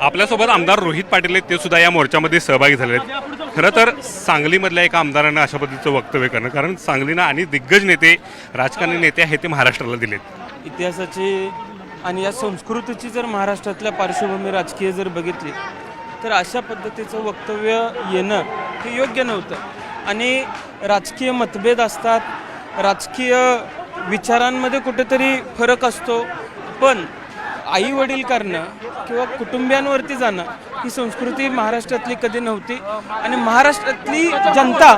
आपल्यासोबत आमदार रोहित पाटील आहेत, ते सुद्धा या मोर्चामध्ये सहभागी झाले आहेत. खरं तर सांगलीमधल्या एका आमदारानं अशा पद्धतीचं वक्तव्य करणं, कारण सांगलीनं आणि दिग्गज नेते राजकारणी नेते आहेत ते महाराष्ट्राला दिलेत. इतिहासाची आणि या संस्कृतीची जर महाराष्ट्रातल्या पार्श्वभूमी राजकीय जर बघितली तर अशा पद्धतीचं वक्तव्य येणं हे योग्य नव्हतं. आणि राजकीय मतभेद असतात, राजकीय विचारांमध्ये कुठेतरी फरक असतो, पण आई वडील करणं किंवा कुटुंबियांवरती जाणं ही संस्कृती महाराष्ट्रातली कधी नव्हती आणि महाराष्ट्रातली जनता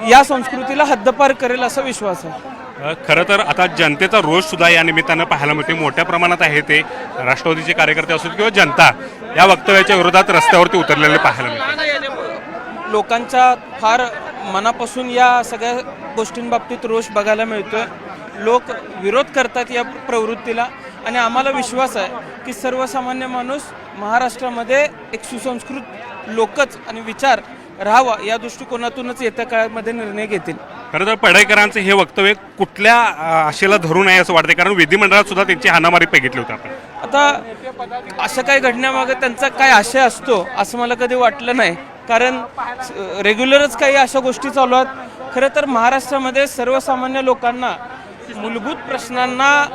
या संस्कृतीला हद्दपार करेल असा विश्वास आहे. खरं तर आता जनतेचा रोष सुद्धा या निमित्तानं पाहायला मिळते. मोठ्या प्रमाणात आहे ते राष्ट्रवादीचे कार्यकर्ते असो किंवा जनता या वक्तव्याच्या विरोधात रस्त्यावरती उतरलेले पाहायला मिळते. लोकांच्या फार मनापासून या सगळ्या गोष्टींबाबतीत रोष बघायला मिळतोय. लोक विरोध करतात या प्रवृत्तीला आणि आम्हाला विश्वास आहे की सर्वसामान्य माणूस महाराष्ट्रामध्ये एक सुसंस्कृत लोकच आणि विचार राहावा या दृष्टिकोनातूनच येत्या काळामध्ये निर्णय घेतील. खरं तर पडळकरांचं हे वक्तव्य कुठल्या आशेला धरून आहे असं वाटते, कारण विधिमंडळात सुद्धा त्यांची हाणामारी बघितली होती आपण. आता असं काही घडण्यामागे त्यांचा काय आशय असतो असं मला कधी वाटलं नाही, कारण रेग्युलरच काही अशा गोष्टी चालू आहेत. खरं तर महाराष्ट्रामध्ये सर्वसामान्य लोकांना मूलभूत प्रश्नांना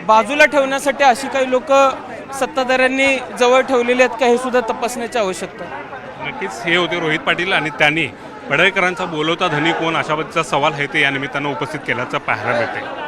बाजूला ठेवण्यासाठी अशी काही लोक सत्ताधाऱ्यांनी जवळ ठेवलेली आहेत का हे सुद्धा तपासण्याची आवश्यकता आहे. नक्कीच हे होते रोहित पाटील आणि त्यांनी पडळकरांचा बोलवता धनी कोण अशा पद्धतीचा सवाल आहे ते या निमित्तानं उपस्थित केल्याचं पाहायला मिळते.